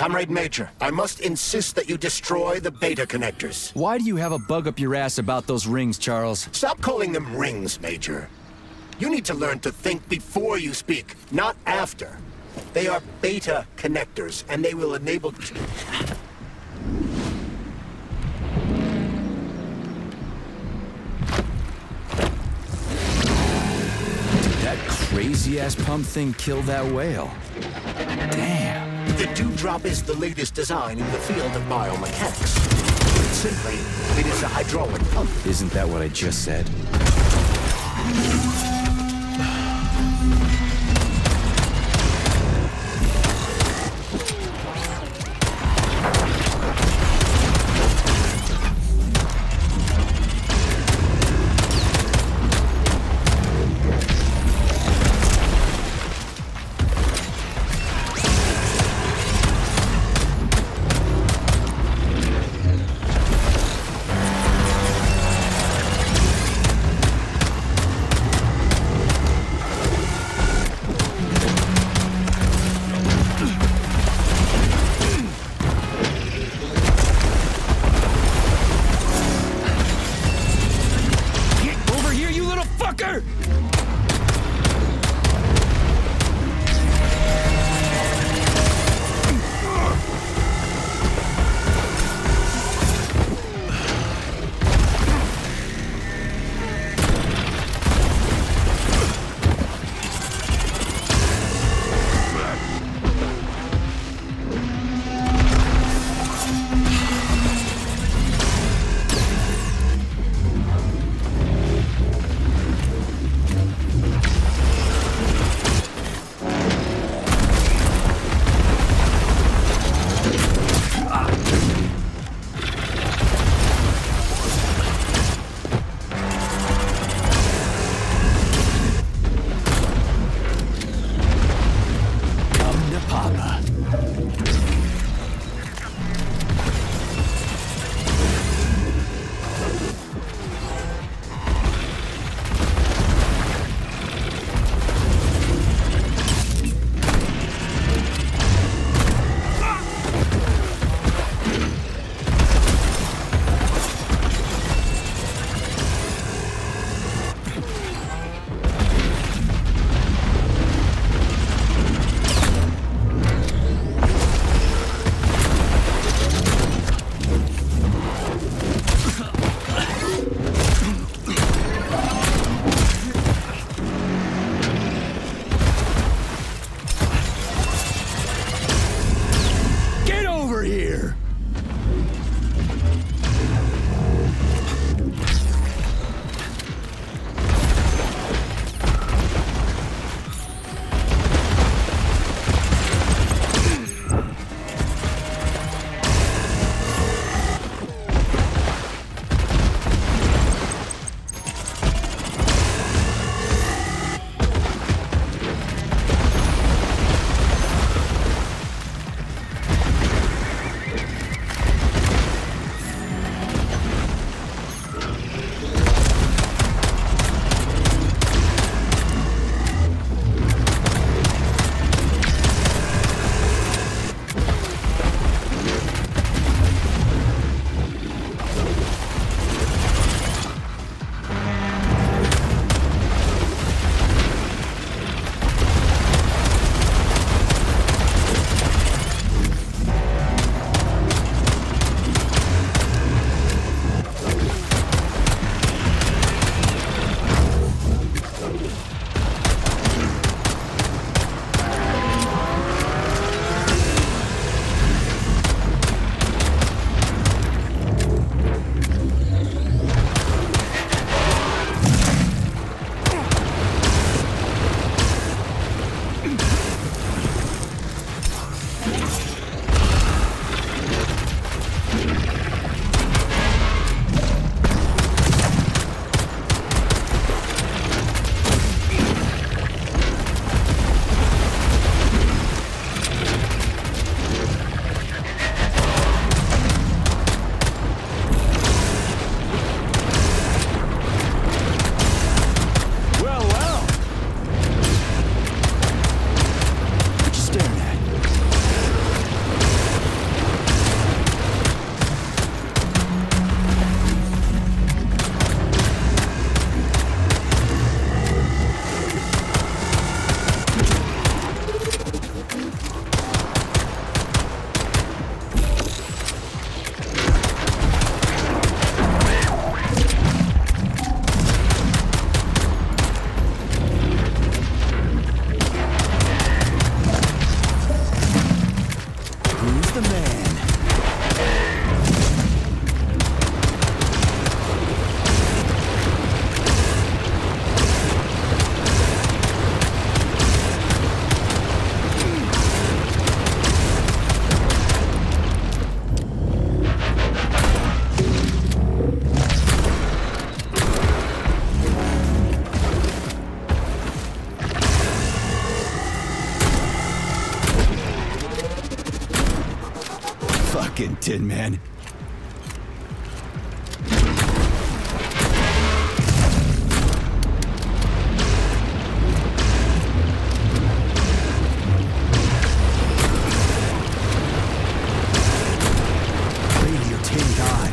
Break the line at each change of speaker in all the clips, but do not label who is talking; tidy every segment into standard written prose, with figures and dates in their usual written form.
Comrade Major, I must insist that you destroy the beta connectors.
Why do you have a bug up your ass about those rings, Charles?
Stop calling them rings, Major. You need to learn to think before you speak, not after. They are beta connectors, and they will enable...
That crazy-ass pump thing killed that whale. Damn.
The Dewdrop is the latest design in the field of biomechanics. Simply, it is a hydraulic pump.
Isn't that what I just said? cooking, Tin Man. Radio Tin God.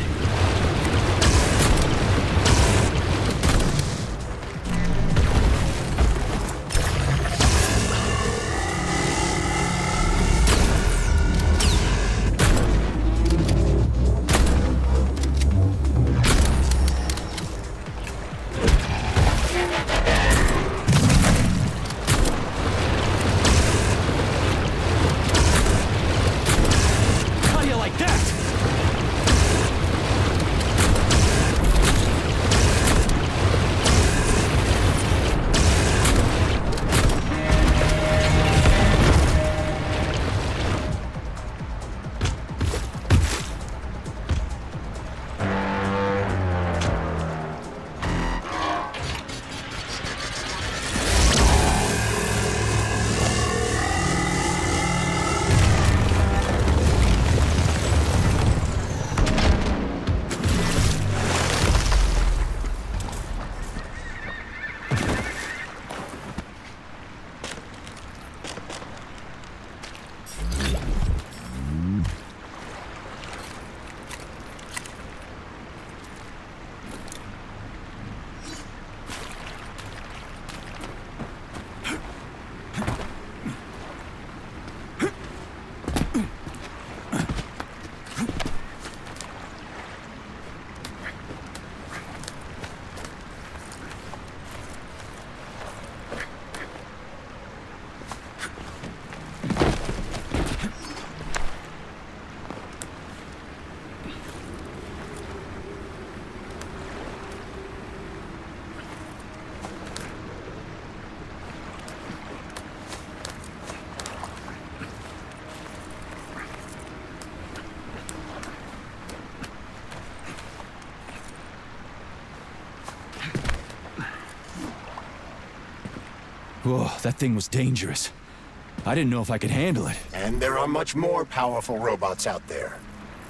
Whoa, that thing was dangerous. I didn't know if I could handle it.
And there are much more powerful robots out there.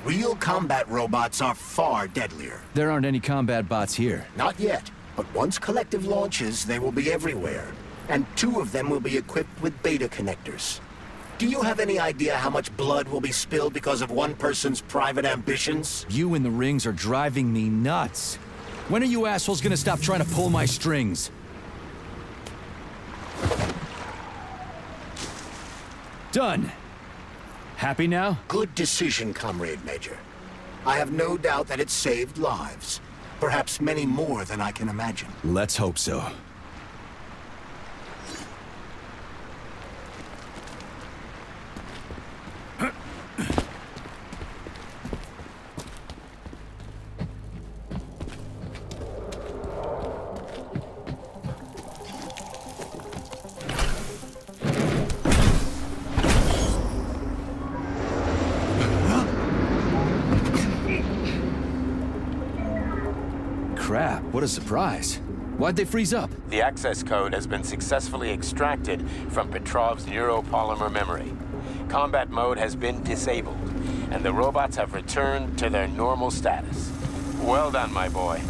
Real combat robots are far deadlier.
There aren't any combat bots here.
Not yet, but once Collective launches, they will be everywhere. And 2 of them will be equipped with beta connectors. Do you have any idea how much blood will be spilled because of one person's private ambitions?
You and the rings are driving me nuts. When are you assholes gonna stop trying to pull my strings? Done. Happy now?
Good decision, Comrade Major. I have no doubt that it saved lives. Perhaps many more than I can imagine.
Let's hope so. Crap, what a surprise. Why'd they freeze up?
The access code has been successfully extracted from Petrov's neuropolymer memory. Combat mode has been disabled, and the robots have returned to their normal status. Well done, my boy.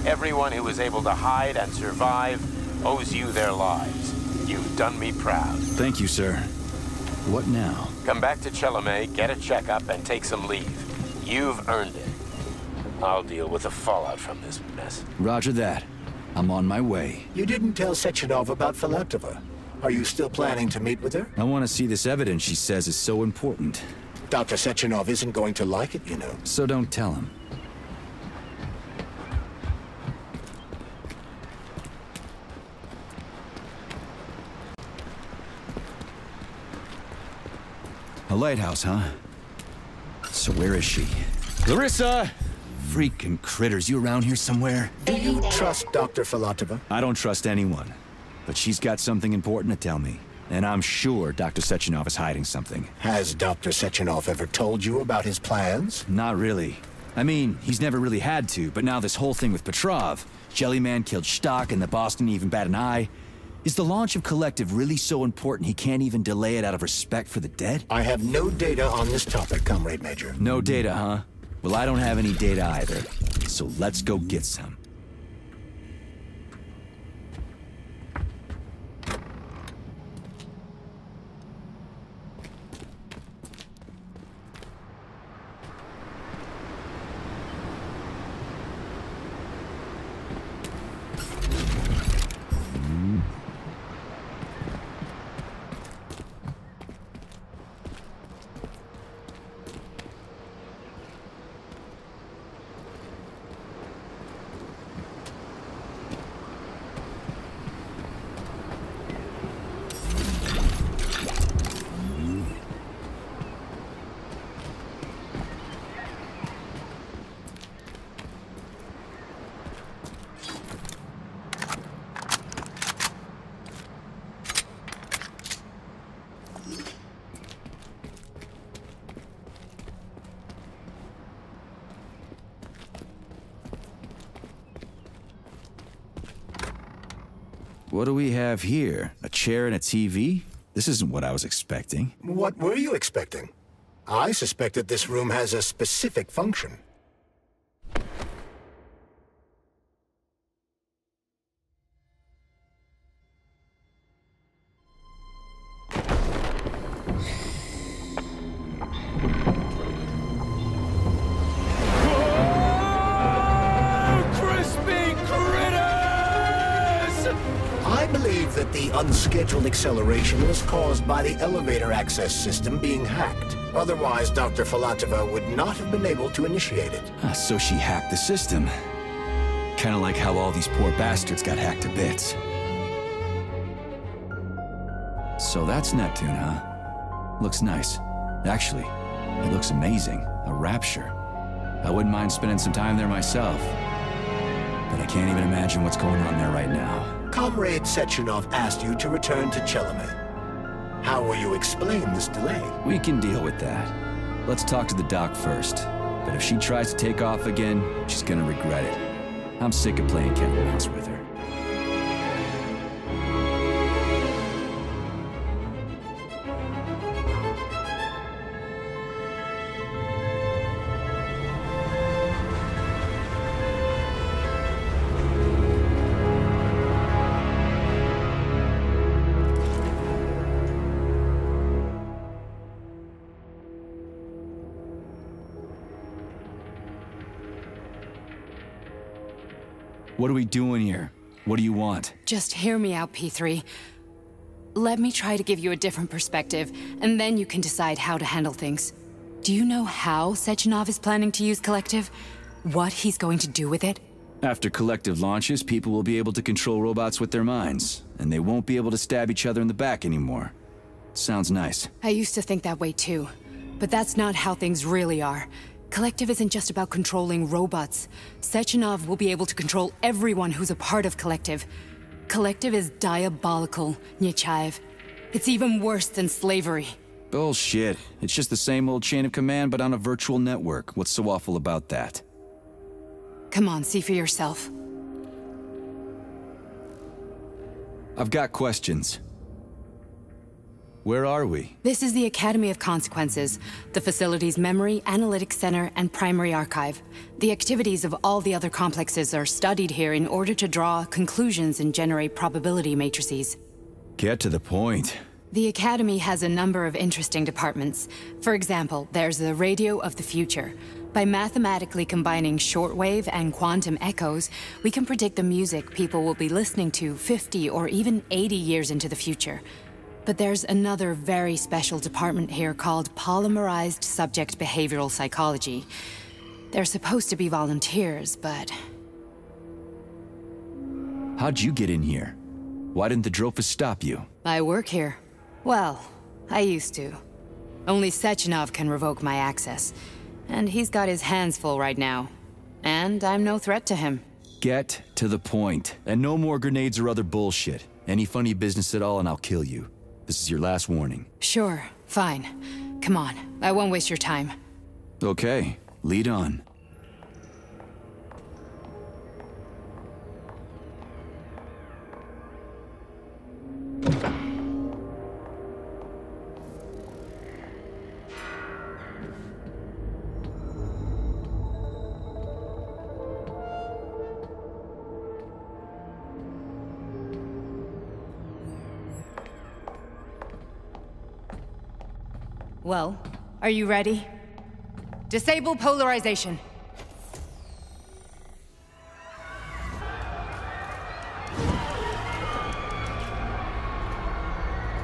Everyone who was able to hide and survive owes you their lives. You've done me proud.
Thank you, sir. What now?
Come back to Chelomey, get a checkup, and take some leave. You've earned it. I'll deal with the fallout from this mess.
Roger that. I'm on my way.
You didn't tell Sechenov about Filatova. Are you still planning to meet with her?
I want to see this evidence she says is so important.
Dr. Sechenov isn't going to like it, you know.
So don't tell him. A lighthouse, huh? So where is she? Larissa! Freaking critters, you around here somewhere?
Do you trust Dr. Filatova?
I don't trust anyone. But she's got something important to tell me. And I'm sure Dr. Sechenov is hiding something.
Has Dr. Sechenov ever told you about his plans?
Not really. I mean, he's never really had to, but now this whole thing with Petrov, Jellyman killed Stock and the boss didn't even bat an eye. Is the launch of Collective really so important he can't even delay it out of respect for the dead?
I have no data on this topic, Comrade Major.
No data, huh? Well, I don't have any data either. So let's go get some. What do we have here? A chair and a TV? This isn't what I was expecting.
What were you expecting? I suspected this room has a specific function. The unscheduled acceleration was caused by the elevator access system being hacked. Otherwise, Dr. Filatova would not have been able to initiate it.
So she hacked the system. Kinda like how all these poor bastards got hacked to bits. So that's Neptune, huh? Looks nice. Actually, it looks amazing. A rapture. I wouldn't mind spending some time there myself. But I can't even imagine what's going on there right now.
Comrade Sechenov asked you to return to Chelome. How will you explain this delay?
We can deal with that. Let's talk to the doc first. But if she tries to take off again, she's gonna regret it. I'm sick of playing cat and mouse with her. What are we doing here? What do you want?
Just hear me out, P3. Let me try to give you a different perspective, and then you can decide how to handle things. Do you know how Sechenov is planning to use Collective? What he's going to do with it?
After Collective launches, people will be able to control robots with their minds, and they won't be able to stab each other in the back anymore. Sounds nice.
I used to think that way too, but that's not how things really are. Collective isn't just about controlling robots. Sechenov will be able to control everyone who's a part of Collective. Collective is diabolical, Nechayev. It's even worse than slavery.
Bullshit. It's just the same old chain of command, but on a virtual network. What's so awful about that?
Come on, see for yourself.
I've got questions. Where are we?
This is the Academy of Consequences, the facility's memory, analytics center, and primary archive. The activities of all the other complexes are studied here in order to draw conclusions and generate probability matrices.
Get to the point.
The Academy has a number of interesting departments. For example, there's the Radio of the Future. By mathematically combining shortwave and quantum echoes, we can predict the music people will be listening to 50 or even 80 years into the future. But there's another very special department here called Polymerized Subject Behavioral Psychology. They're supposed to be volunteers, but...
How'd you get in here? Why didn't the Drofus stop you?
I work here. Well, I used to. Only Sechenov can revoke my access. And he's got his hands full right now. And I'm no threat to him.
Get to the point. And no more grenades or other bullshit. Any funny business at all and I'll kill you. This is your last warning.
Sure, fine. Come on, I won't waste your time.
Okay, lead on.
Well, are you ready? Disable polarization.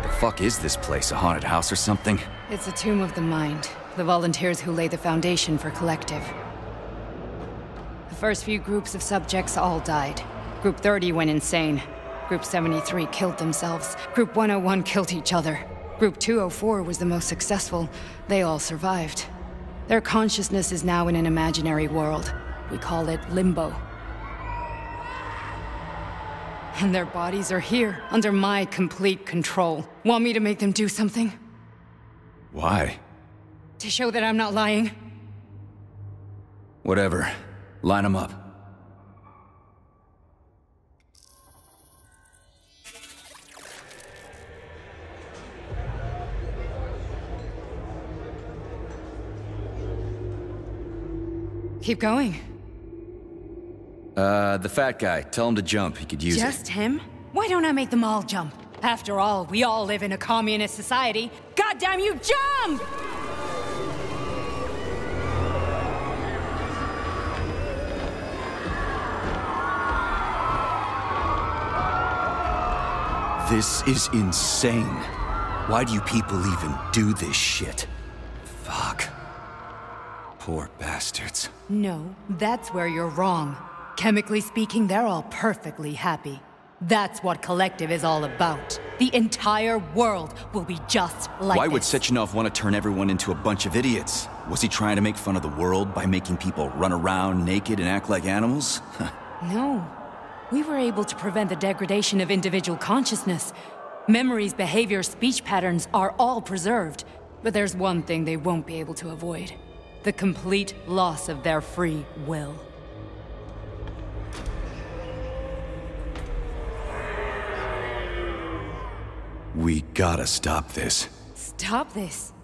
The fuck is this place? A haunted house or something?
It's a tomb of the mind. The volunteers who lay the foundation for Collective. The first few groups of subjects all died. Group 30 went insane. Group 73 killed themselves. Group 101 killed each other. Group 204 was the most successful. They all survived. Their consciousness is now in an imaginary world. We call it Limbo. And their bodies are here, under my complete control. Want me to make them do something?
Why?
To show that I'm not lying?
Whatever. Line them up.
Keep going.
The fat guy. Tell him to jump. He could use it.
Just him? Why don't I make them all jump? After all, we all live in a communist society. Goddamn you, jump!
This is insane. Why do you people even do this shit? Fuck. Poor bastards.
No, that's where you're wrong. Chemically speaking, they're all perfectly happy. That's what Collective is all about. The entire world will be just like
Why would
this.
Sechenov want to turn everyone into a bunch of idiots? Was he trying to make fun of the world by making people run around naked and act like animals?
No. We were able to prevent the degradation of individual consciousness. Memories, behavior, speech patterns are all preserved. But there's one thing they won't be able to avoid. The complete loss of their free will.
We gotta stop this.
Stop this.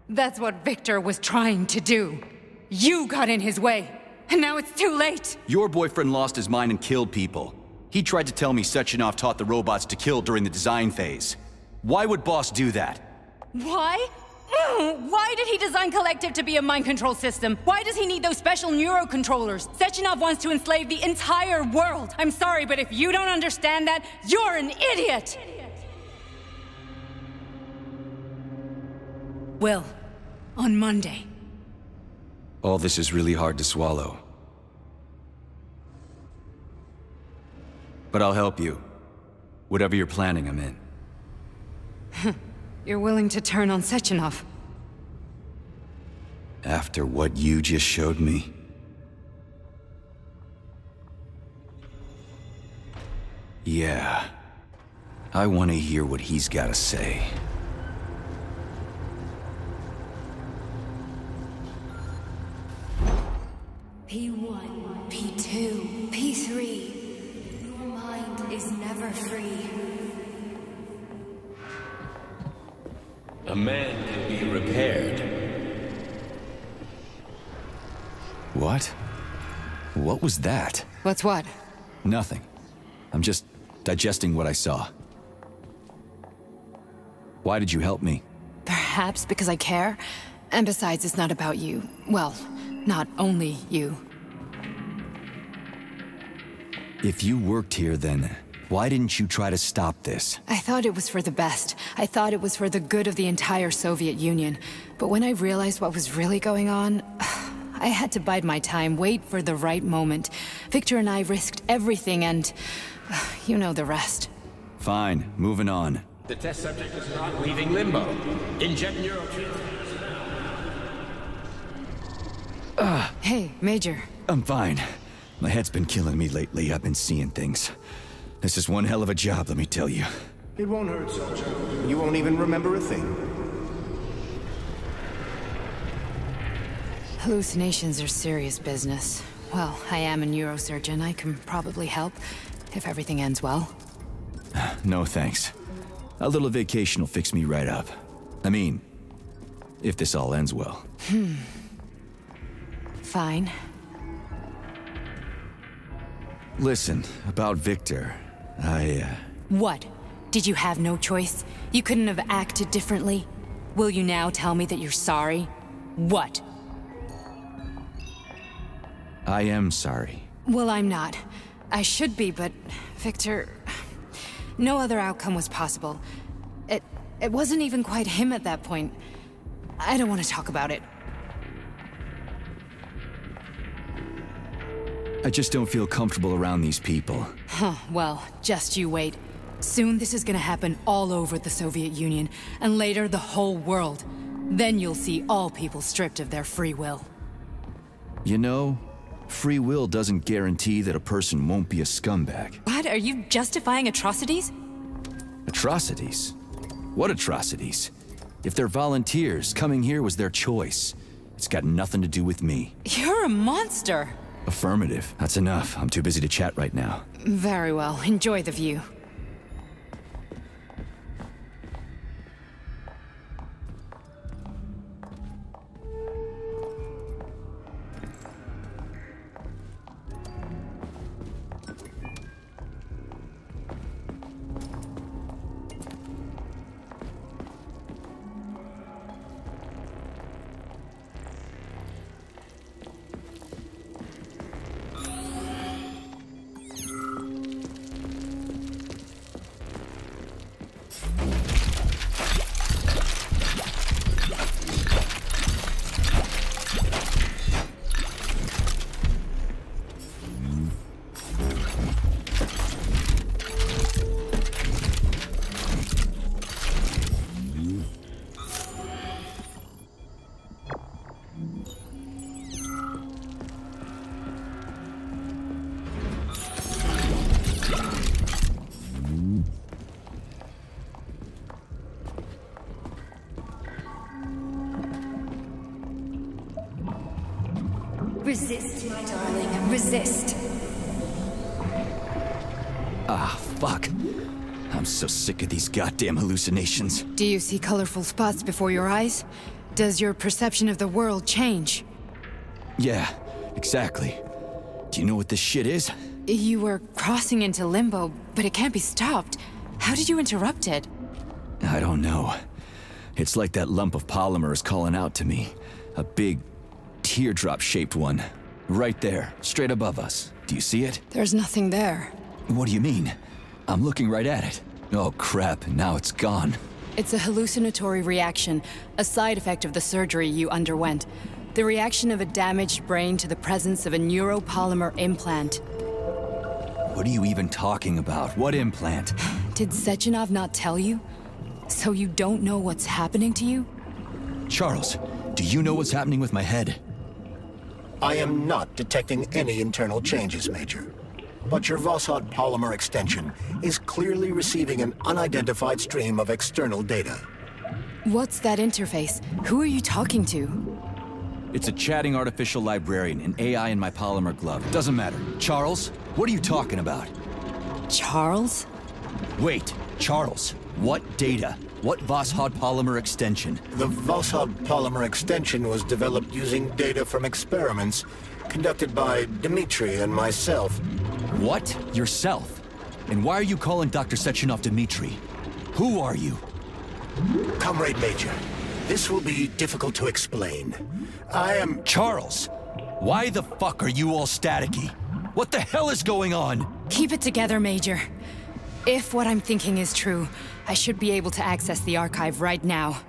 That's what Victor was trying to do. You got in his way, and now it's too late.
Your boyfriend lost his mind and killed people. He tried to tell me Sechenov taught the robots to kill during the design phase. Why would Boss do that?
Why? Why did he design Collective to be a mind control system? Why does he need those special neurocontrollers? Sechenov wants to enslave the entire world. I'm sorry, but if you don't understand that, you're an idiot! Will, on Monday.
All this is really hard to swallow. But I'll help you. Whatever you're planning, I'm in.
You're willing to turn on Sechenov?
After what you just showed me? Yeah. I want to hear what he's got to say.
P1, P2, P3. Your mind is never free.
A man can be repaired.
What? What was that?
What's what?
Nothing. I'm just digesting what I saw. Why did you help me?
Perhaps because I care. And besides, it's not about you. Well, not only you.
If you worked here, then why didn't you try to stop this?
I thought it was for the best. I thought it was for the good of the entire Soviet Union. But when I realized what was really going on, I had to bide my time, wait for the right moment. Victor and I risked everything and... you know the rest.
Fine, moving on.
The test subject is not leaving Limbo. Inject neurotransmitters.
Hey, Major.
I'm fine. My head's been killing me lately. I've been seeing things. This is one hell of a job, let me tell you.
It won't hurt, soldier. You won't even remember a thing.
Hallucinations are serious business. Well, I am a neurosurgeon. I can probably help, if everything ends well.
No thanks. A little vacation will fix me right up. I mean, if this all ends well.
Fine.
Listen, about Victor,
What? Did you have no choice? You couldn't have acted differently? Will you now tell me that you're sorry? What?
I am sorry.
Well, I'm not. I should be, but... Victor... No other outcome was possible. It wasn't even quite him at that point. I don't want to talk about it.
I just don't feel comfortable around these people.
Huh, well, just you wait. Soon this is gonna happen all over the Soviet Union, and later the whole world. Then you'll see all people stripped of their free will.
You know, free will doesn't guarantee that a person won't be a scumbag.
What? Are you justifying atrocities?
Atrocities? What atrocities? If they're volunteers, coming here was their choice. It's got nothing to do with me.
You're a monster!
Affirmative. That's enough. I'm too busy to chat right now.
Very well. Enjoy the view.
Resist, my darling. Resist.
Ah, fuck. I'm so sick of these goddamn hallucinations.
Do you see colorful spots before your eyes? Does your perception of the world change?
Yeah, exactly. Do you know what this shit is?
You were crossing into limbo, but it can't be stopped. How did you interrupt it?
I don't know. It's like that lump of polymer is calling out to me. A big, teardrop-shaped one. Right there, straight above us. Do you see it?
There's nothing there.
What do you mean? I'm looking right at it. Oh crap, now it's gone.
It's a hallucinatory reaction, a side effect of the surgery you underwent. The reaction of a damaged brain to the presence of a neuropolymer implant.
What are you even talking about? What implant?
Did Sechenov not tell you? So you don't know what's happening to you?
Charles, do you know what's happening with my head?
I am not detecting any internal changes, Major. But your Voskhod polymer extension is clearly receiving an unidentified stream of external data.
What's that interface? Who are you talking to?
It's a chatting artificial librarian, an AI in my polymer glove. Doesn't matter. Charles, what are you talking about?
Charles?
Wait, Charles, what data? What Voskhod polymer extension?
The Voskhod polymer extension was developed using data from experiments conducted by Dmitri and myself.
What? Yourself? And why are you calling Dr. Sechenov Dmitri? Who are you?
Comrade Major, this will be difficult to explain. I am...
Charles! Why the fuck are you all staticky? What the hell is going on?
Keep it together, Major. If what I'm thinking is true, I should be able to access the archive right now.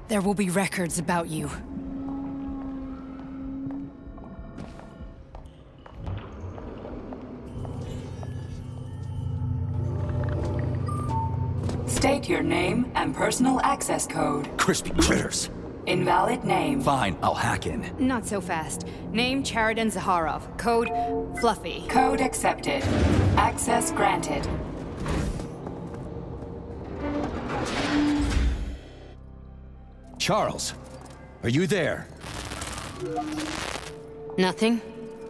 There will be records about you.
State your name and personal access code.
Crispy critters.
Invalid name.
Fine, I'll hack in.
Not so fast. Name Chariton Zaharov. Code Fluffy.
Code accepted. Access granted.
Charles, are you there?
Nothing?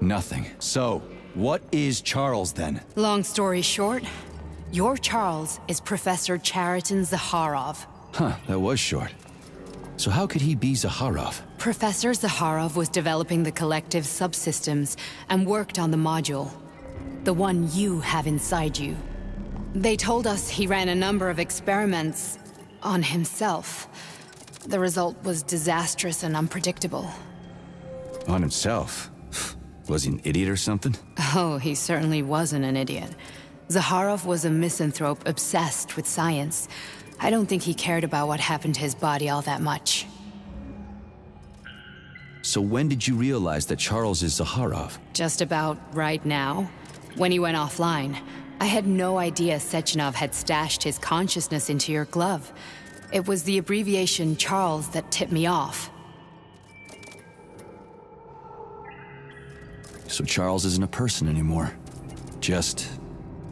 Nothing. So, what is Charles then?
Long story short, your Charles is Professor Chariton Zaharov.
Huh, that was short. So how could he be Zaharov?
Professor Zaharov was developing the collective subsystems and worked on the module. The one you have inside you. They told us he ran a number of experiments on himself. The result was disastrous and unpredictable.
On himself? Was he an idiot or something?
Oh, he certainly wasn't an idiot. Zaharov was a misanthrope obsessed with science. I don't think he cared about what happened to his body all that much.
So when did you realize that Charles is Zaharov?
Just about right now. When he went offline. I had no idea Sechenov had stashed his consciousness into your glove. It was the abbreviation Charles that tipped me off.
So Charles isn't a person anymore. Just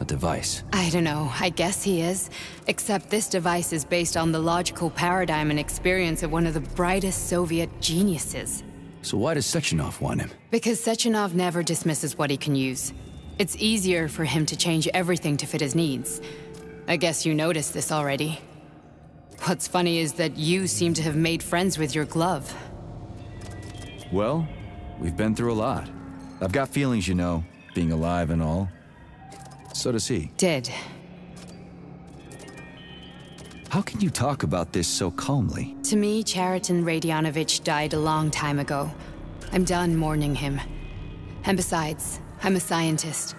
a device.
I don't know, I guess he is. Except this device is based on the logical paradigm and experience of one of the brightest Soviet geniuses.
So why does Sechenov want him?
Because Sechenov never dismisses what he can use. It's easier for him to change everything to fit his needs. I guess you noticed this already. What's funny is that you seem to have made friends with your glove.
Well, we've been through a lot. I've got feelings, you know, being alive and all. So does he.
Did.
How can you talk about this so calmly?
To me, Chariton Radionovich died a long time ago. I'm done mourning him. And besides, I'm a scientist.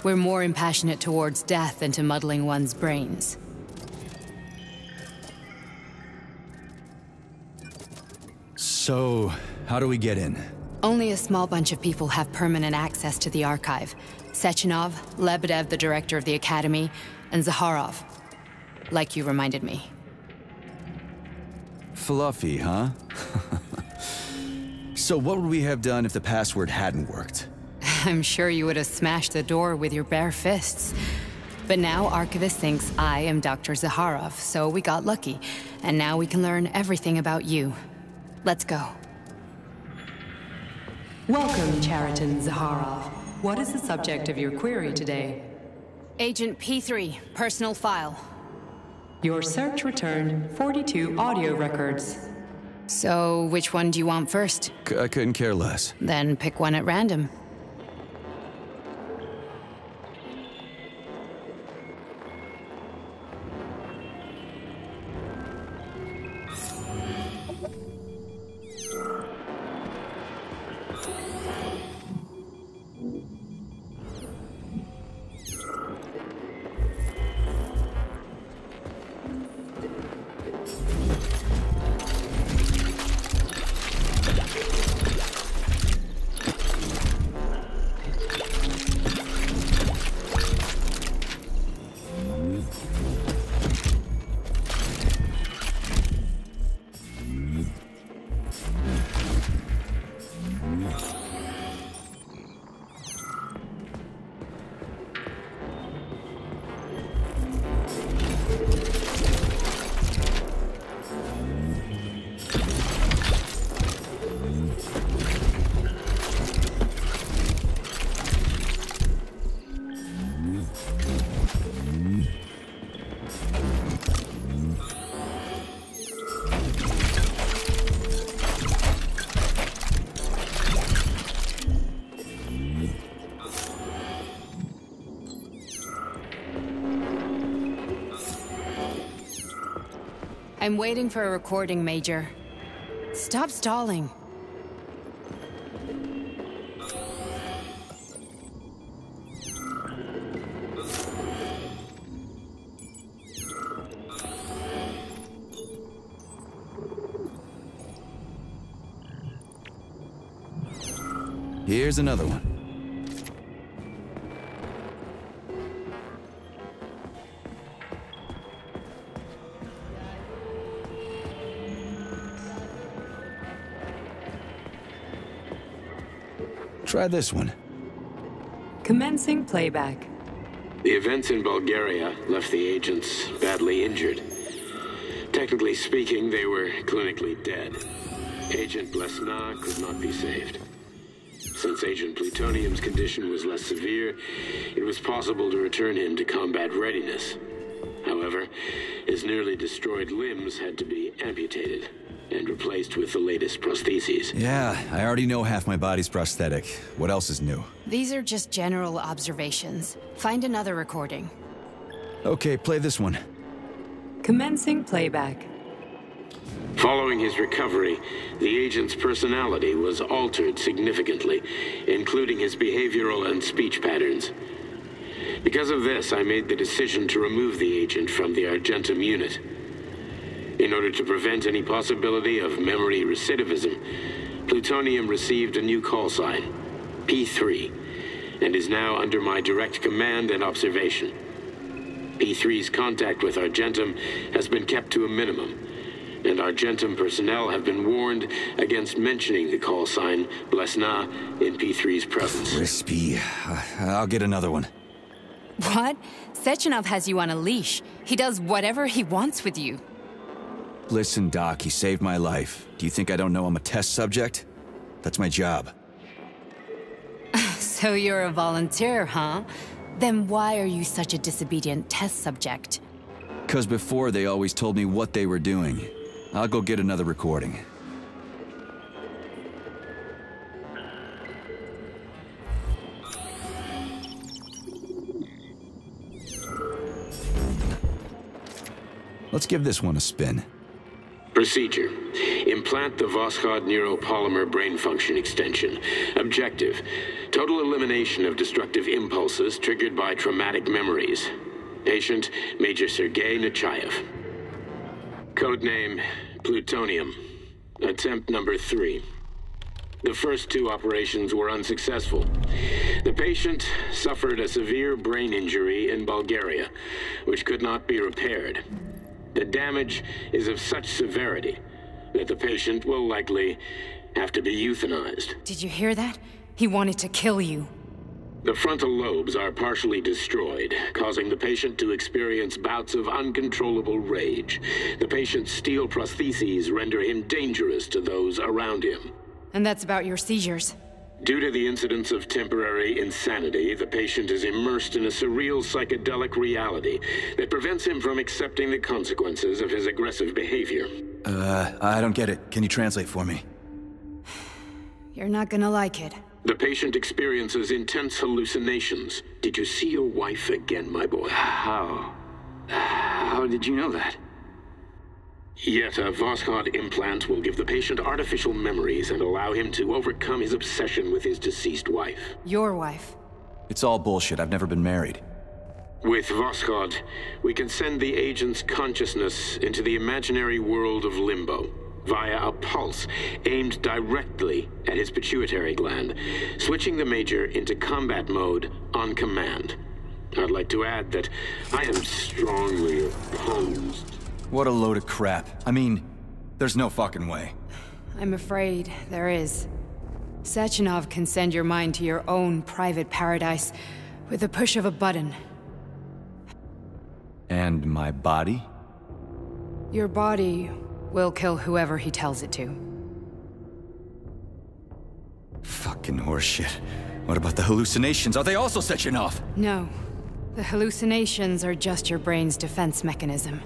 We're more impassionate towards death than to muddling one's brains.
So, how do we get in?
Only a small bunch of people have permanent access to the archive. Sechenov, Lebedev, the director of the Academy, and Zaharov. Like you reminded me.
Fluffy, huh? So what would we have done if the password hadn't worked?
I'm sure you would have smashed the door with your bare fists. But now Archivist thinks I am Dr. Zaharov, so we got lucky. And now we can learn everything about you. Let's go.
Welcome, Chariton Zaharov. What is the subject of your query today?
Agent P3, personal file.
Your search returned 42 audio records.
So, which one do you want first?
I couldn't care less.
Then pick one at random. I'm waiting for a recording, Major. Stop stalling.
Here's another one. Try this one.
Commencing playback.
The events in Bulgaria left the agents badly injured. Technically speaking, they were clinically dead. Agent Blesna could not be saved. Since Agent Plutonium's condition was less severe, it was possible to return him to combat readiness. However, his nearly destroyed limbs had to be amputated and replaced with the latest prostheses.
Yeah, I already know half my body's prosthetic. What else is new?
These are just general observations. Find another recording.
Okay, play this one.
Commencing playback.
Following his recovery, the agent's personality was altered significantly, including his behavioral and speech patterns. Because of this, I made the decision to remove the agent from the Argentum unit. In order to prevent any possibility of memory recidivism, Plutonium received a new call sign, P3, and is now under my direct command and observation. P3's contact with Argentum has been kept to a minimum, and Argentum personnel have been warned against mentioning the call sign Blesna in P3's presence.
Crispy. I'll get another one.
What? Sechenov has you on a leash. He does whatever he wants with you.
Listen, Doc, he saved my life. Do you think I don't know I'm a test subject? That's my job.
So you're a volunteer, huh? Then why are you such a disobedient test subject?
'Cause before they always told me what they were doing. I'll go get another recording. Let's give this one a spin.
Procedure. Implant the Voskhod neuropolymer brain function extension. Objective. Total elimination of destructive impulses triggered by traumatic memories. Patient, Major Sergei Nechayev. Codename, Plutonium. Attempt number 3. The first 2 operations were unsuccessful. The patient suffered a severe brain injury in Bulgaria, which could not be repaired. The damage is of such severity that the patient will likely have to be euthanized.
Did you hear that? He wanted to kill you.
The frontal lobes are partially destroyed, causing the patient to experience bouts of uncontrollable rage. The patient's steel prostheses render him dangerous to those around him.
And that's about your seizures.
Due to the incidence of temporary insanity, the patient is immersed in a surreal psychedelic reality that prevents him from accepting the consequences of his aggressive behavior.
I don't get it. Can you translate for me?
You're not gonna like it.
The patient experiences intense hallucinations. Did you see your wife again, my boy?
How did you know that?
Yet a Voskhod implant will give the patient artificial memories and allow him to overcome his obsession with his deceased wife.
Your wife.
It's all bullshit. I've never been married.
With Voskhod, we can send the agent's consciousness into the imaginary world of limbo via a pulse aimed directly at his pituitary gland, switching the Major into combat mode on command. I'd like to add that I am strongly opposed.
What a load of crap. I mean, there's no fucking way.
I'm afraid there is. Sechenov can send your mind to your own private paradise with a push of a button.
And my body?
Your body will kill whoever he tells it to.
Fucking horseshit. What about the hallucinations? Are they also Sechenov?
No. The hallucinations are just your brain's defense mechanism.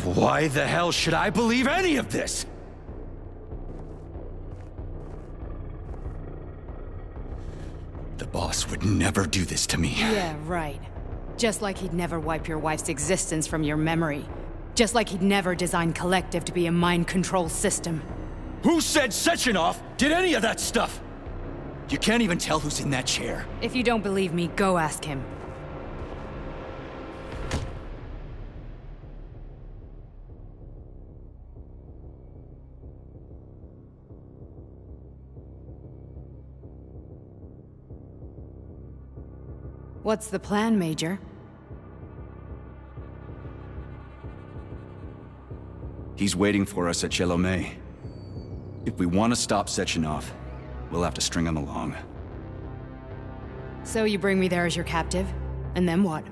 Why the hell should I believe any of this? The boss would never do this to me.
Yeah, right. Just like he'd never wipe your wife's existence from your memory. Just like he'd never design Collective to be a mind control system.
Who said Sechenov did any of that stuff? You can't even tell who's in that chair.
If you don't believe me, go ask him. What's the plan, Major?
He's waiting for us at Chelomey. If we want to stop Sechenov, we'll have to string him along.
So you bring me there as your captive? And then what?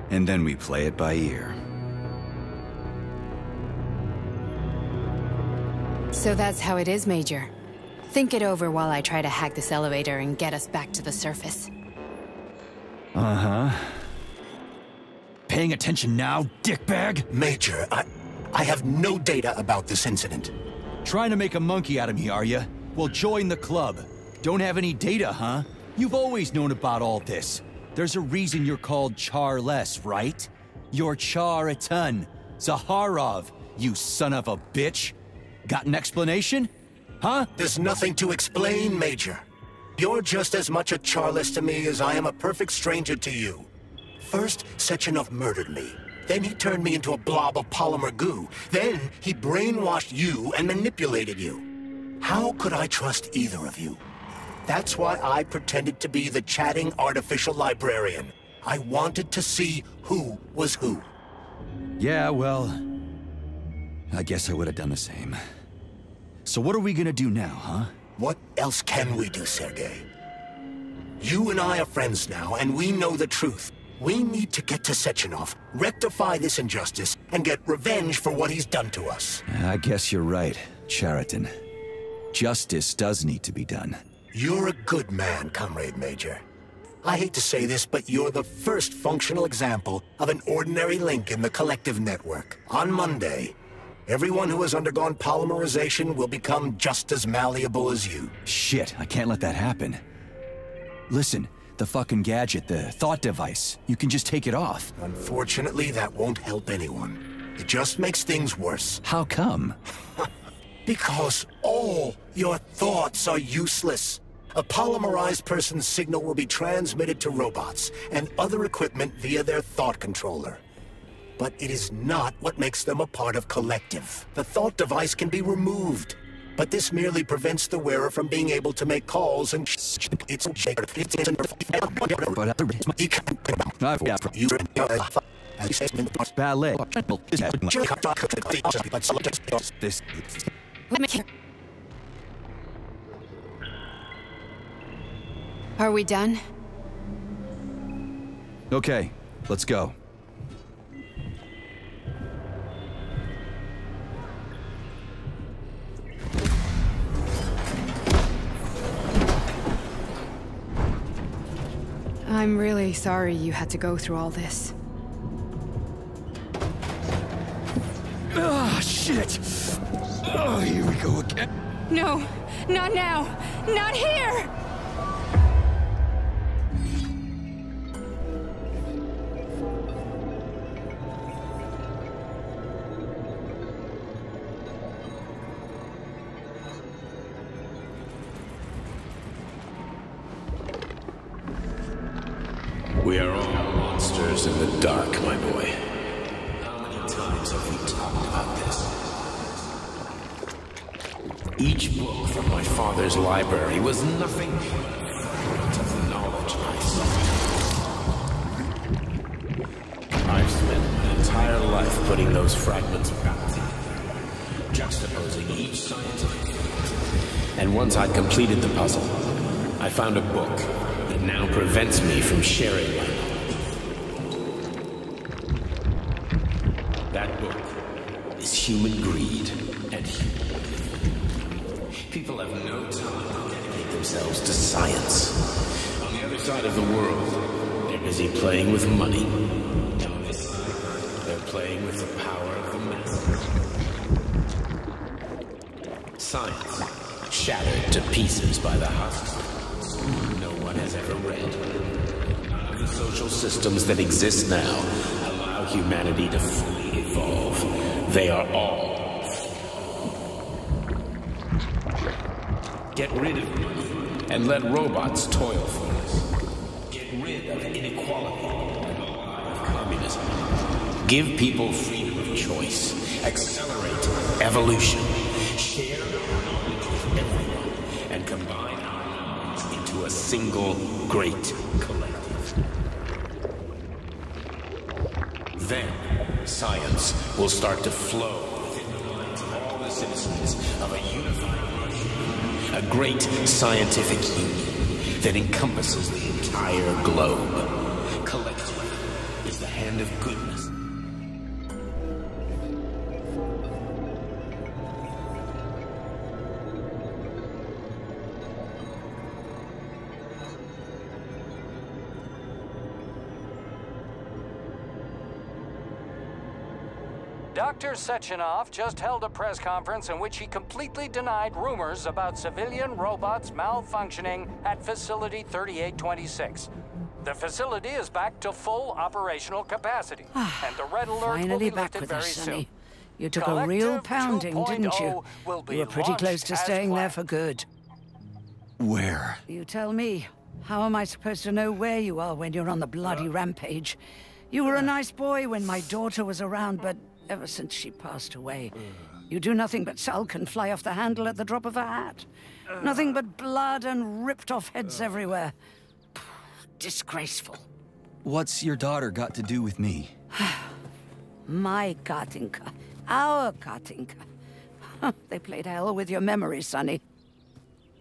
And then we play it by ear.
So that's how it is, Major. Think it over while I try to hack this elevator and get us back to the surface.
Uh-huh. Paying attention now, dickbag?
Major, I have no data about this incident.
Trying to make a monkey out of me, are you? Well, join the club. Don't have any data, huh? You've always known about all this. There's a reason you're called Charles, right? You're Chariton Zaharov, you son of a bitch. Got an explanation? Huh?
There's nothing to explain, Major. You're just as much a Charlist to me as I am a perfect stranger to you. First, Sechenov murdered me. Then he turned me into a blob of polymer goo. Then he brainwashed you and manipulated you. How could I trust either of you? That's why I pretended to be the chatting artificial librarian. I wanted to see who was who.
Yeah, well, I guess I would have done the same. So what are we gonna do now, huh?
What else can we do, Sergei? You and I are friends now, and we know the truth. We need to get to Sechenov, rectify this injustice, and get revenge for what he's done to us.
I guess you're right, Chariton. Justice does need to be done.
You're a good man, Comrade Major. I hate to say this, but you're the first functional example of an ordinary link in the collective network. On Monday, everyone who has undergone polymerization will become just as malleable as you.
Shit, I can't let that happen. Listen, the fucking gadget, the thought device, you can just take it off.
Unfortunately, that won't help anyone. It just makes things worse.
How come?
Because all your thoughts are useless. A polymerized person's signal will be transmitted to robots and other equipment via their thought controller. But it is not what makes them a part of collective. The thought device can be removed, but this merely prevents the wearer from being able to make calls and
ballet.
Are we done?
Okay, let's go.
I'm really sorry you had to go through all this.
Ah, shit! Oh, here we go again.
No, not now! Not here!
We are all monsters in the dark, my boy. How many times have we talked about this? Each book from my father's library was nothing but of knowledge I sought. I've spent my entire life putting those fragments back together, juxtaposing each scientific fact. And once I'd completed the puzzle, I found a book that now prevents me from sharing my knowledge. That book is Human Greed and Human. People have no time to dedicate themselves to science. On the other side of the world, they're busy playing with money. And on this side, they're playing with the power of the masses. Science, shattered to pieces by the husks no one has ever read. None of the social systems that exist now allow humanity to fully evolve. They are all flawed. Get rid of money and let robots toil for us. Get rid of inequality and alive communism. Give people freedom of choice. Accelerate evolution. Share knowledge with everyone and combine into a single great collective. Then, science will start to flow within the minds of all the citizens of a unified nation, a great scientific union that encompasses the entire globe. Collective is the hand of goodness.
Dr. Sechenov just held a press conference in which he completely denied rumors about civilian robots malfunctioning at Facility 3826. The facility is back to full operational capacity, and the red alert will
Finally
be
back
lifted
with
very
us,
soon.
Sonny. You took a real
Collective
pounding, didn't you?
2.0 will be
You were pretty close
launched
to
as
staying there
planned.
for good.
Where?
You tell me. How am I supposed to know where you are when you're on the bloody rampage? You were a nice boy when my daughter was around, but ever since she passed away, you do nothing but sulk and fly off the handle at the drop of a hat. Nothing but blood and ripped off heads everywhere. Disgraceful.
What's your daughter got to do with me?
My Katinka. Our Katinka. They played hell with your memory, Sonny.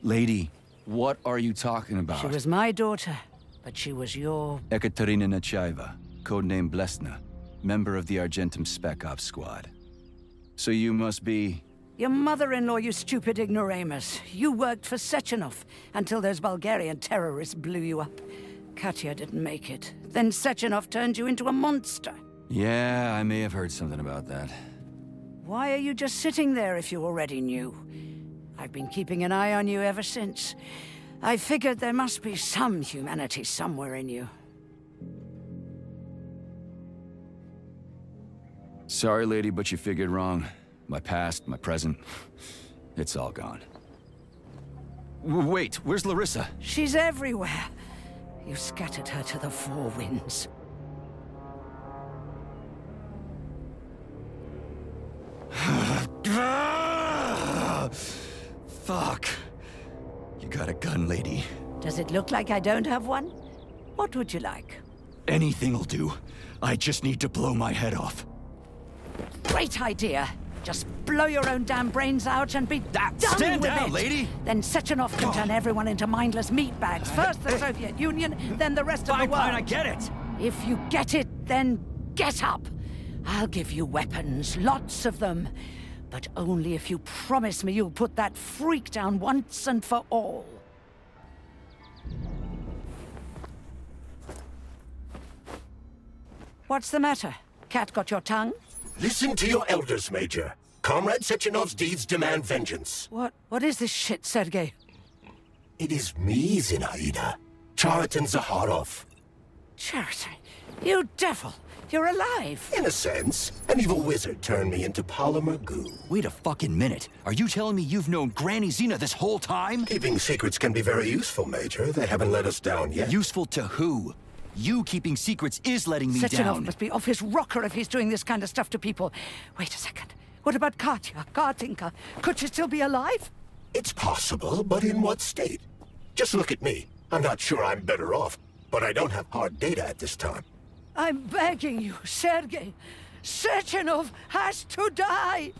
Lady, what are you talking about?
She was my daughter, but she was your...
Ekaterina Nechaeva, codename Blesna, member of the Argentum Spec Ops squad. So you must be...
Your mother-in-law, you stupid ignoramus. You worked for Sechenov until those Bulgarian terrorists blew you up. Katya didn't make it. Then Sechenov turned you into a monster.
Yeah, I may have heard something about that.
Why are you just sitting there if you already knew? I've been keeping an eye on you ever since. I figured there must be some humanity somewhere in you.
Sorry, lady, but you figured wrong. My past, my present, it's all gone. Wait, where's Larissa?
She's everywhere. You scattered her to the four winds.
Fuck. You got a gun, lady.
Does it look like I don't have one? What would you like?
Anything'll do. I just need to blow my head off.
Great idea. Just blow your own damn brains out and be done
Stand
with
down,
it.
lady!
Then Sechenov can turn everyone into mindless meatbags. First the Soviet Union, then the rest of the world.
Fine, I get it.
If you get it, then get up. I'll give you weapons, lots of them. But only if you promise me you'll put that freak down once and for all. What's the matter? Cat got your tongue?
Listen to your elders, Major. Comrade Sechenov's deeds demand vengeance.
What is this shit, Sergei?
It is me, Zinaida. Chariton Zakharov.
Chariton, you devil! You're alive!
In a sense, an evil wizard turned me into polymer goo.
Wait a fucking minute. Are you telling me you've known Granny Zena this whole time?
Keeping secrets can be very useful, Major. They haven't let us down yet.
Useful to who? You keeping secrets is letting me
Sechenov
down.
must be off his rocker if he's doing this kind of stuff to people. Wait a second. What about Katya, Katinka? Could she still be alive?
It's possible, but in what state? Just look at me. I'm not sure I'm better off, but I don't have hard data at this time.
I'm begging you, Sergei. Sechenov has to die!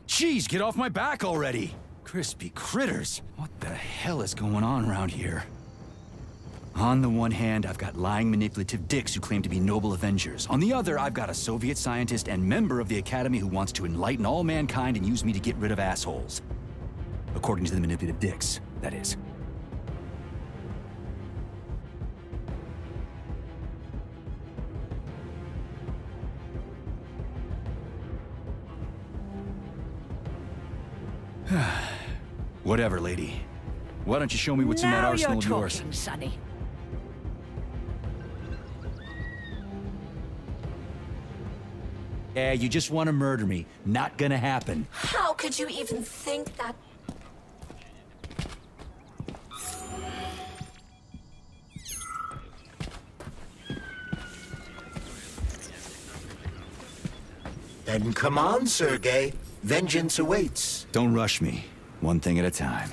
Jeez, get off my back already! Crispy critters. What the hell is going on around here? On the one hand, I've got lying, manipulative dicks who claim to be noble avengers. On the other, I've got a Soviet scientist and member of the Academy who wants to enlighten all mankind and use me to get rid of assholes. According to the manipulative dicks, that is. Whatever, lady. Why don't you show me what's in that arsenal of yours?
Now you're talking, Sonny.
Yeah, you just want to murder me. Not gonna happen.
How could you even think that?
Then come on, Sergei. Vengeance awaits.
Don't rush me. One thing at a time.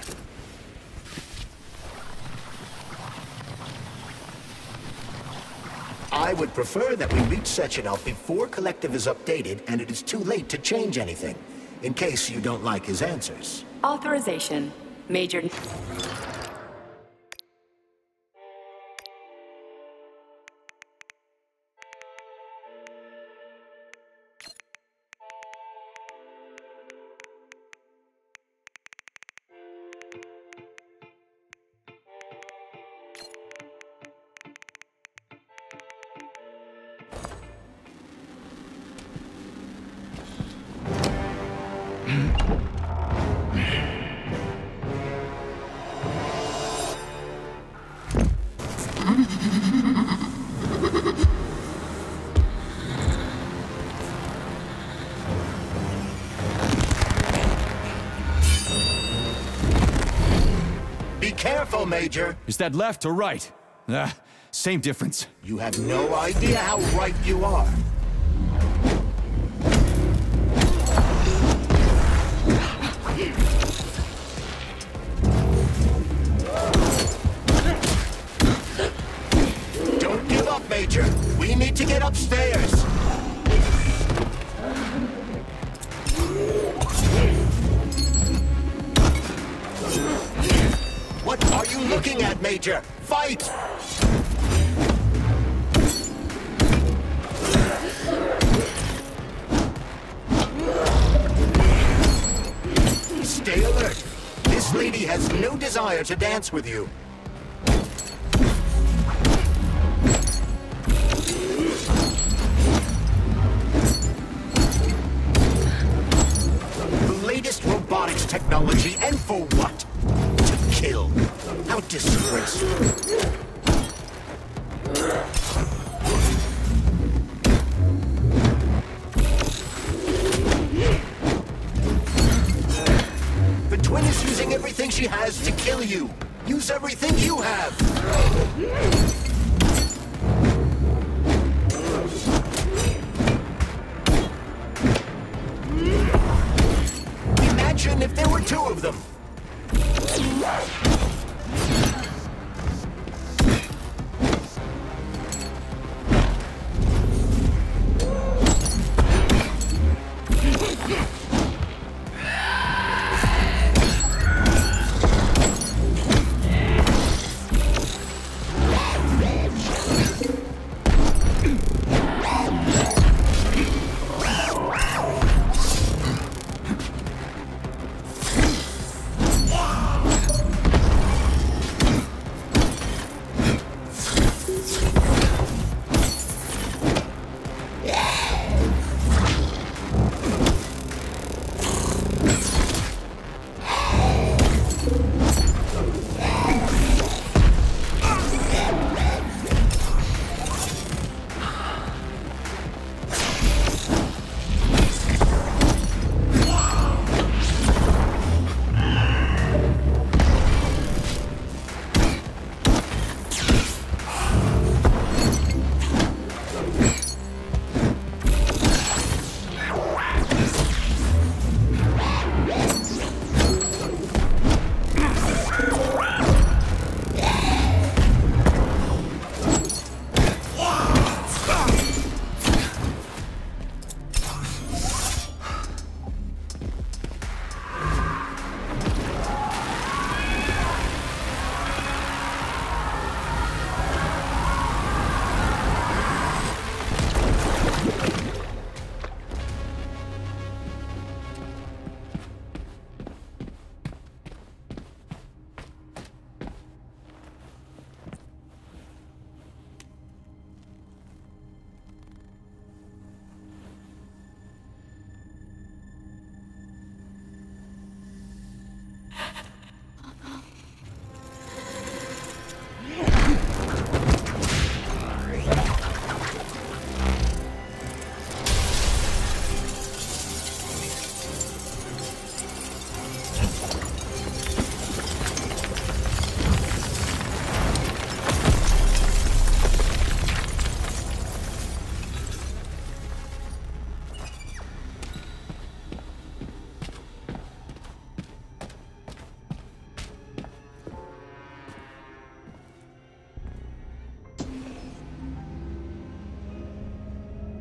I would prefer that we reach Sechenov before Collective is updated and it is too late to change anything, in case you don't like his answers.
Authorization. Major...
go, Major.
Is that left or right? Same difference.
You have no idea how right you are. Don't give up, Major. We need to get upstairs. What are you looking at, Major? Fight! Stay alert. This lady has no desire to dance with you. The latest robotics technology, and for what? To kill. How disgraceful. The twin is using everything she has to kill you. Use everything you have. Imagine if there were two of them.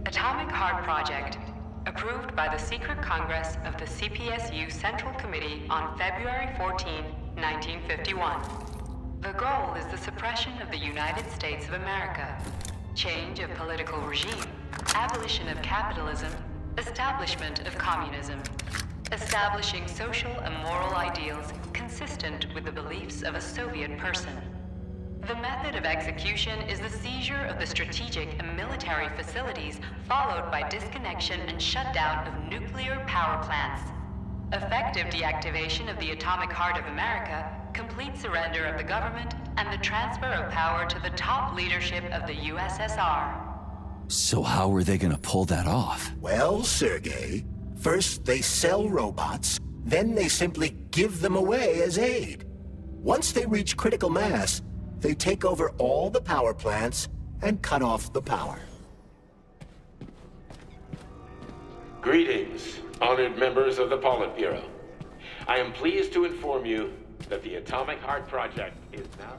Atomic Heart Project, approved by the Secret Congress of the CPSU Central Committee on February 14, 1951. The goal is the suppression of the United States of America, change of political regime, abolition of capitalism, establishment of communism, establishing social and moral ideals consistent with the beliefs of a Soviet person. The method of execution is the seizure of the strategic and military facilities, followed by disconnection and shutdown of nuclear power plants. Effective deactivation of the Atomic Heart of America, complete surrender of the government, and the transfer of power to the top leadership of the USSR.
So how are they gonna pull that off?
Well, Sergei, first they sell robots, then they simply give them away as aid. Once they reach critical mass, they take over all the power plants and cut off the power.
Greetings, honored members of the Politburo. I am pleased to inform you that the Atomic Heart Project is now...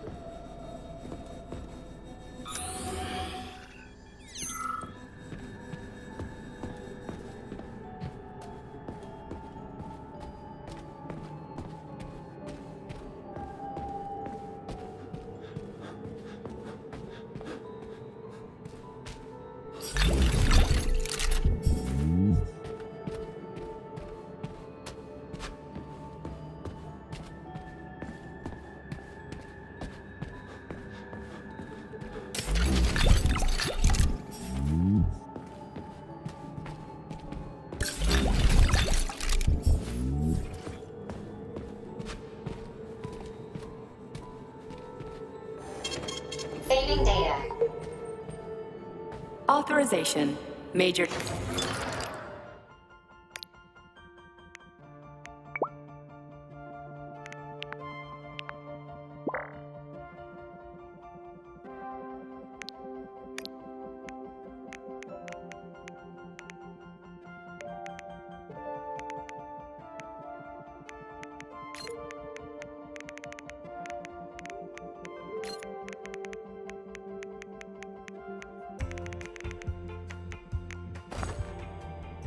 Saving data.
Authorization. Major...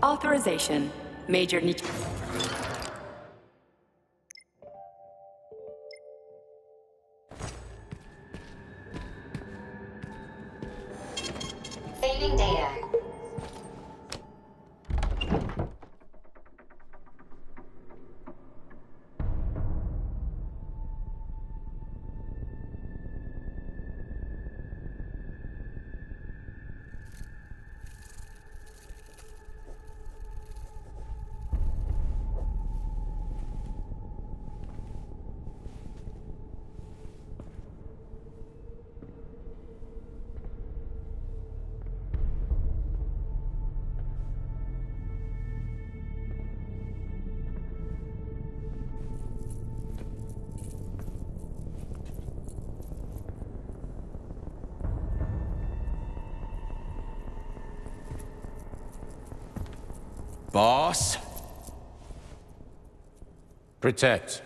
Authorization. Major...
Saving data.
Boss?
Protect.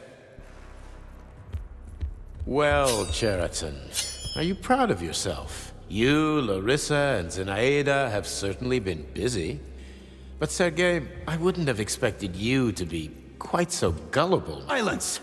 Well, Cheriton, are you proud of yourself? You, Larissa, and Zenaida have certainly been busy. But Sergei, I wouldn't have expected you to be quite so gullible.
Silence!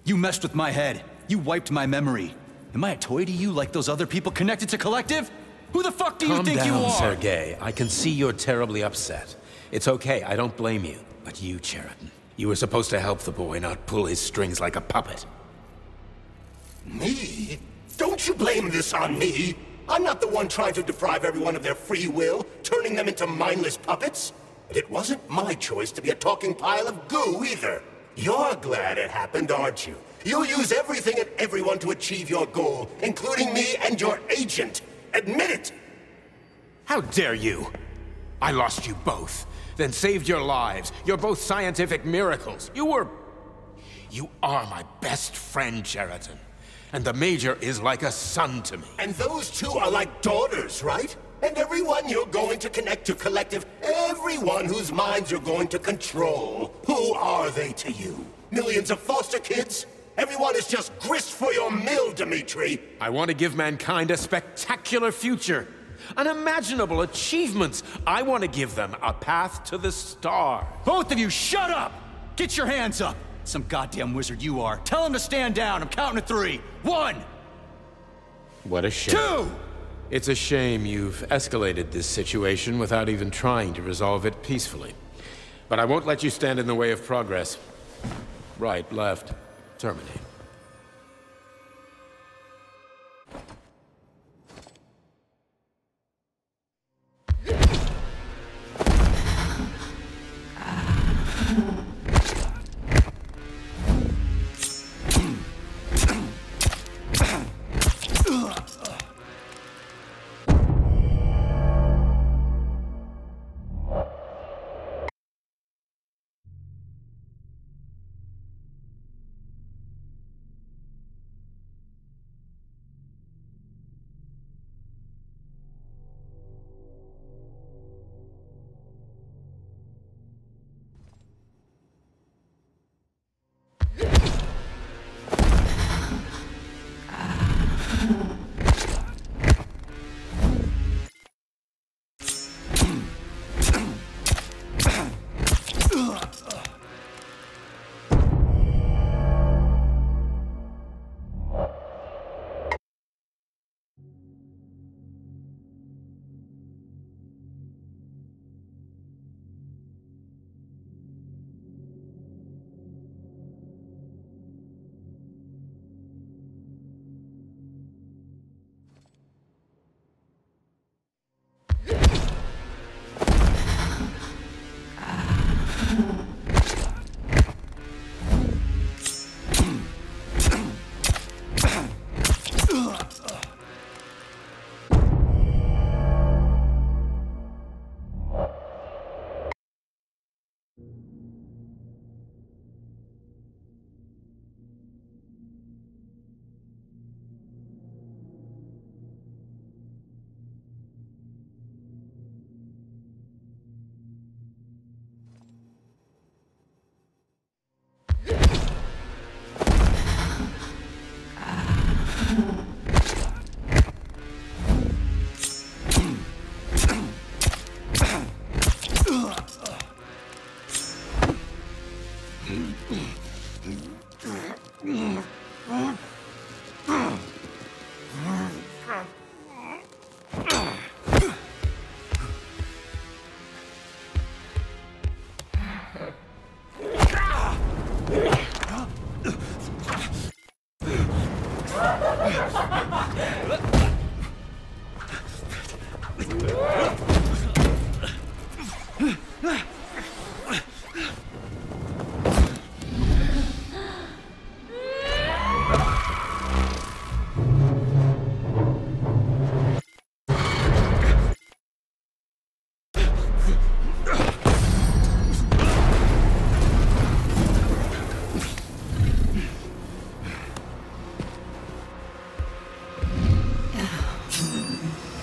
You messed with my head. You wiped my memory. Am I a toy to you like those other people connected to Collective? Who the fuck do you think you are?
Calm down, Sergei. I can see you're terribly upset. It's okay, I don't blame you. But you, Cheriton, you were supposed to help the boy, not pull his strings like a puppet.
Me? Don't you blame this on me? I'm not the one trying to deprive everyone of their free will, turning them into mindless puppets. And it wasn't my choice to be a talking pile of goo, either. You're glad it happened, aren't you? You'll use everything and everyone to achieve your goal, including me and your agent. Admit it!
How dare you? I lost you both, then saved your lives. You're both scientific miracles. You are my best friend, Sheraton. And the Major is like a son to me.
And those two are like daughters, right? And everyone you're going to connect to Collective, everyone whose minds you're going to control. Who are they to you? Millions of foster kids? Everyone is just grist for your mill, Dimitri.
I want to give mankind a spectacular future. Unimaginable achievements. I want to give them a path to the stars.
Both of you, shut up! Get your hands up! Some goddamn wizard you are. Tell him to stand down. I'm counting to 3. 1!
What a shame.
2!
It's a shame you've escalated this situation without even trying to resolve it peacefully. But I won't let you stand in the way of progress. Right, left, terminate.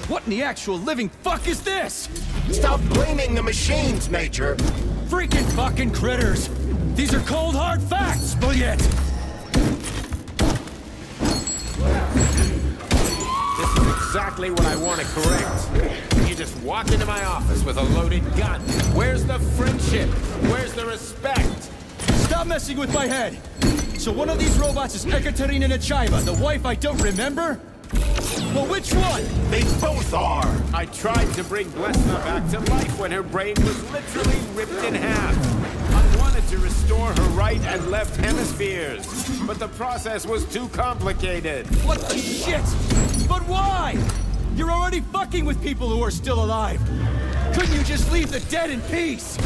What in the actual living fuck is this?
Stop blaming the machines, Major.
Freaking fucking critters! These are cold hard facts, Bulliet!
This is exactly what I want to correct. You just walk into my office with a loaded gun. Where's the friendship? Where's the respect?
Stop messing with my head! So one of these robots is Ekaterina Nechaeva, the wife I don't remember? Well, which one?
They both are!
I tried to bring Blesna back to life when her brain was literally ripped in half. I wanted to restore her right and left hemispheres, but the process was too complicated.
What the shit? But why? You're already fucking with people who are still alive. Couldn't you just leave the dead in peace?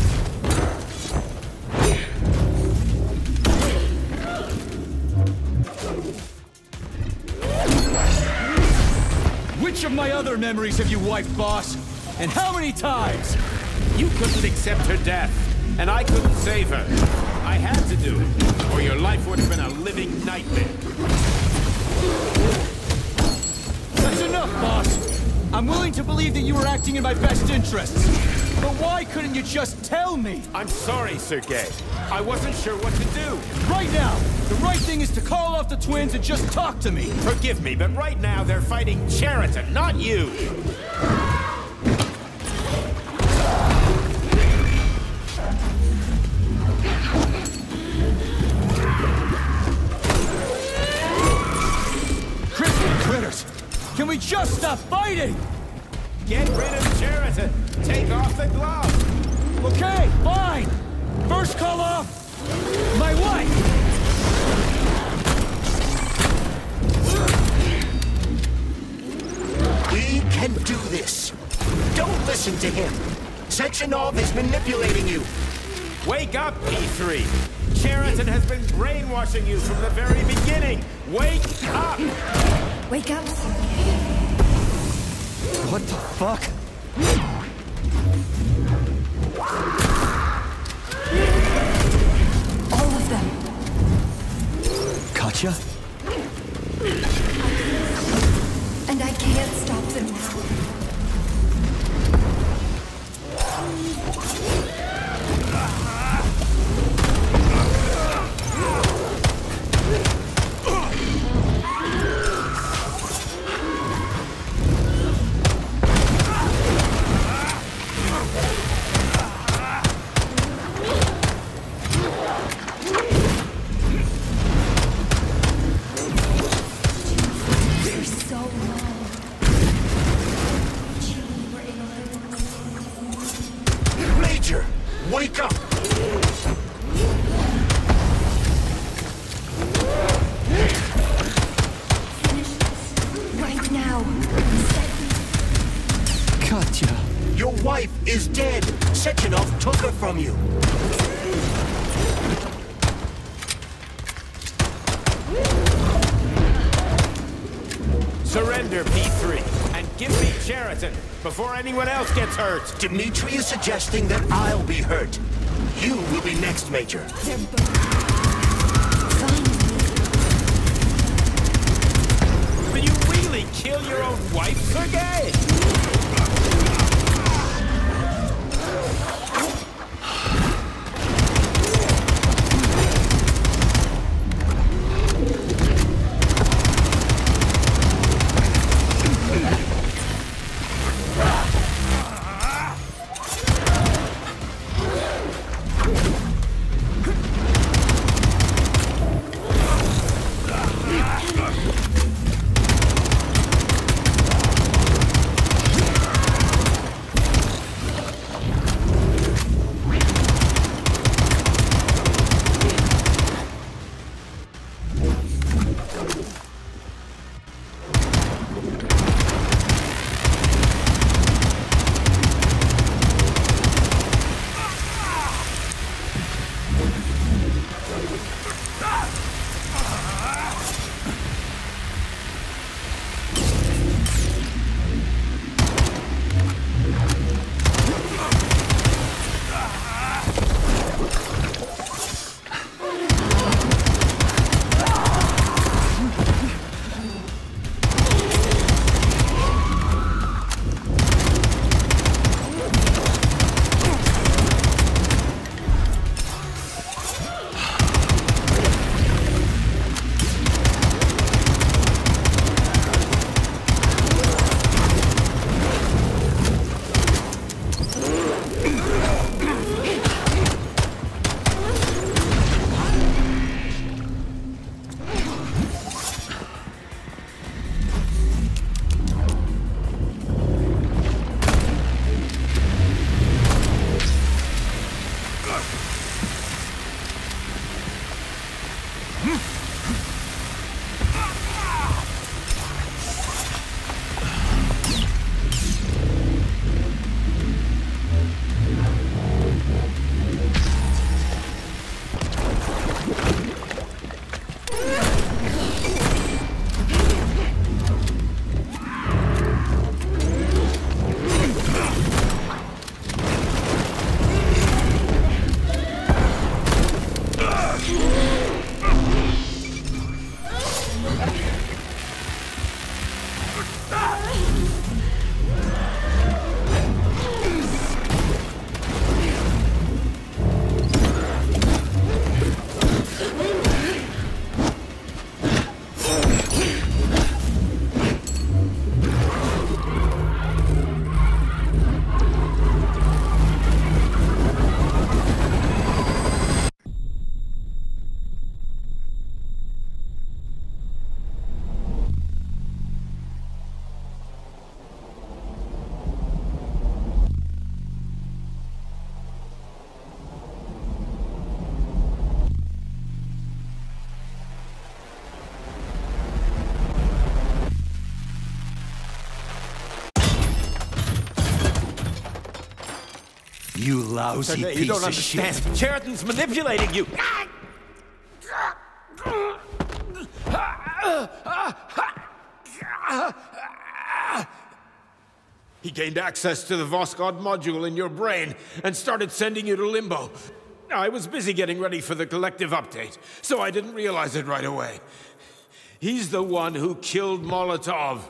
Which of my other memories have you wiped, boss? And how many times?
You couldn't accept her death, and I couldn't save her. I had to do it, or your life would have been a living nightmare.
That's enough, boss. I'm willing to believe that you were acting in my best interests. But why couldn't you just tell me?
I'm sorry, Sergei. I wasn't sure what to do.
Right now, the right thing is to call off the twins and just talk to me.
Forgive me, but right now they're fighting Cheriton, not you.
Critters! Can we just stop fighting?
Get rid of Cheriton. Take off the glove.
Okay, fine. First call off my wife.
We can do this. Don't listen to him. Sectionov is manipulating you.
Wake up, P3. Cheriton has been brainwashing you from the very beginning. Wake up!
Wake up, Sergei.
What the fuck?
All of them.
Katya?
And I can't stop them now.
Wake up!
Finish this right now.
Katya.
Your wife is dead. Sechenov took her from you.
Surrender, P3, and give me Cheriton before anyone else gets hurt.
Dmitri is suggesting that I'll be hurt. You will be next, Major.
They're both fine.
Will you really kill your own wife, Sergei?
You lousy piece
You don't
of
understand.
shit.
Cheriton's manipulating you. He gained access to the Voskhod module in your brain and started sending you to Limbo. I was busy getting ready for the collective update, so I didn't realize it right away. He's the one who killed Molotov.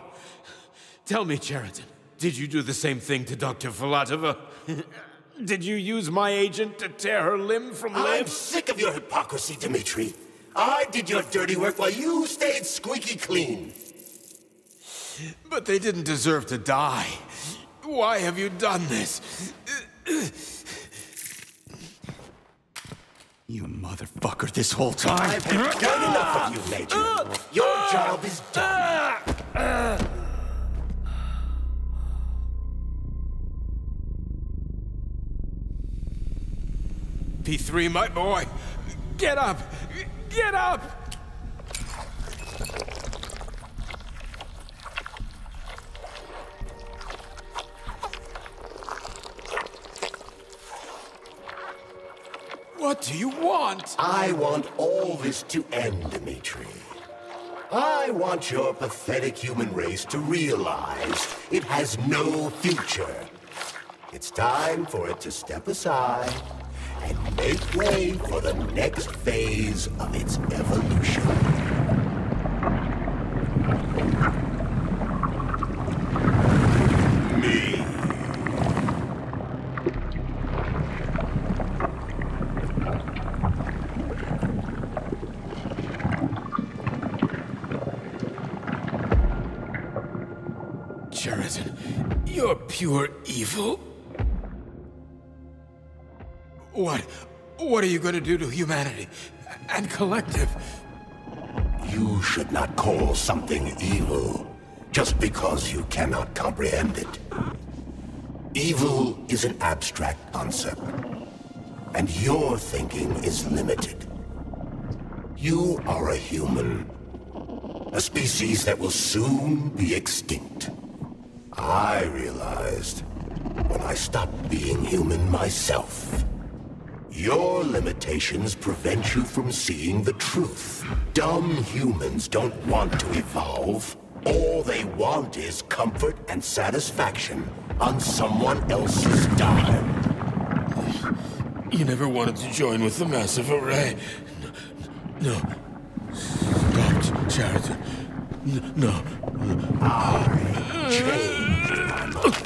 Tell me, Cheriton, did you do the same thing to Dr. Filatova? Did you use my agent to tear her limb from limb?
I'm sick of your hypocrisy, Dmitri. I did your dirty work while you stayed squeaky clean.
But they didn't deserve to die. Why have you done this?
You motherfucker this whole time.
I've had done enough of you, Major. Your job is done.
P3, my boy. Get up! Get up! What do you want?
I want all this to end, Dmitri. I want your pathetic human race to realize it has no future. It's time for it to step aside and make way for the next phase of its evolution. Me.
Cheriton, you're pure evil. What are you going to do to humanity and collective?
You should not call something evil just because you cannot comprehend it. Evil is an abstract concept, and your thinking is limited. You are a human, a species that will soon be extinct. I realized when I stopped being human myself. Your limitations prevent you from seeing the truth. Dumb humans don't want to evolve. All they want is comfort and satisfaction on someone else's dime.
You never wanted to join with the massive array. No. Stop, Cheriton. No.
I changed my mind.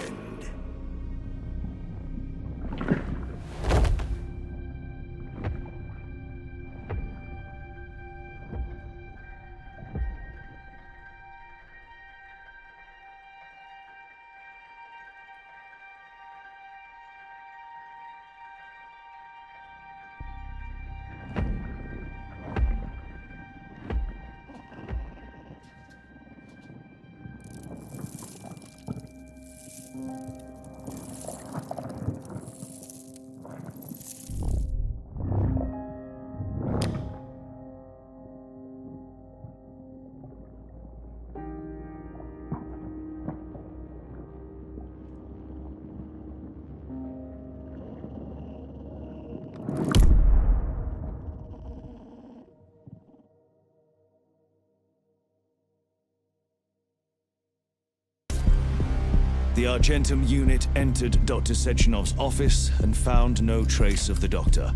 The Argentum unit entered Dr. Sechenov's office and found no trace of the doctor.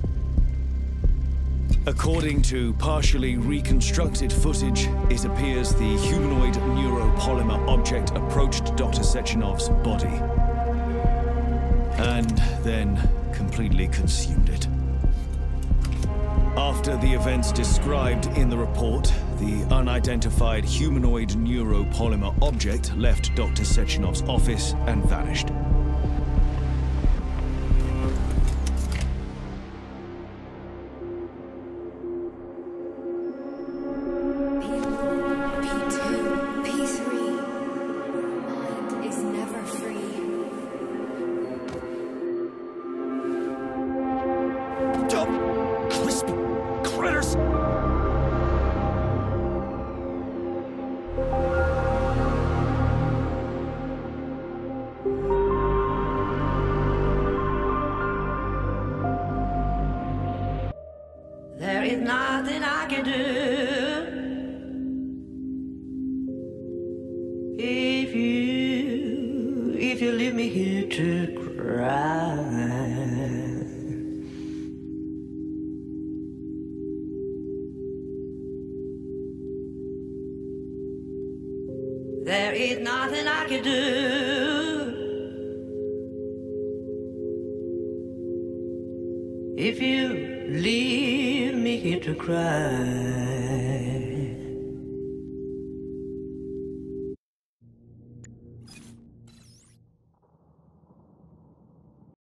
According to partially reconstructed footage, it appears the humanoid neuropolymer object approached Dr. Sechenov's body and then completely consumed it. After the events described in the report, the unidentified humanoid neuropolymer object left Dr. Sechenov's office and vanished.
P2, P3. Mind is never free.
Dumb, crispy critters!
is nothing I can do. If you leave me here to cry. There is nothing I can do. If you leave me here to cry.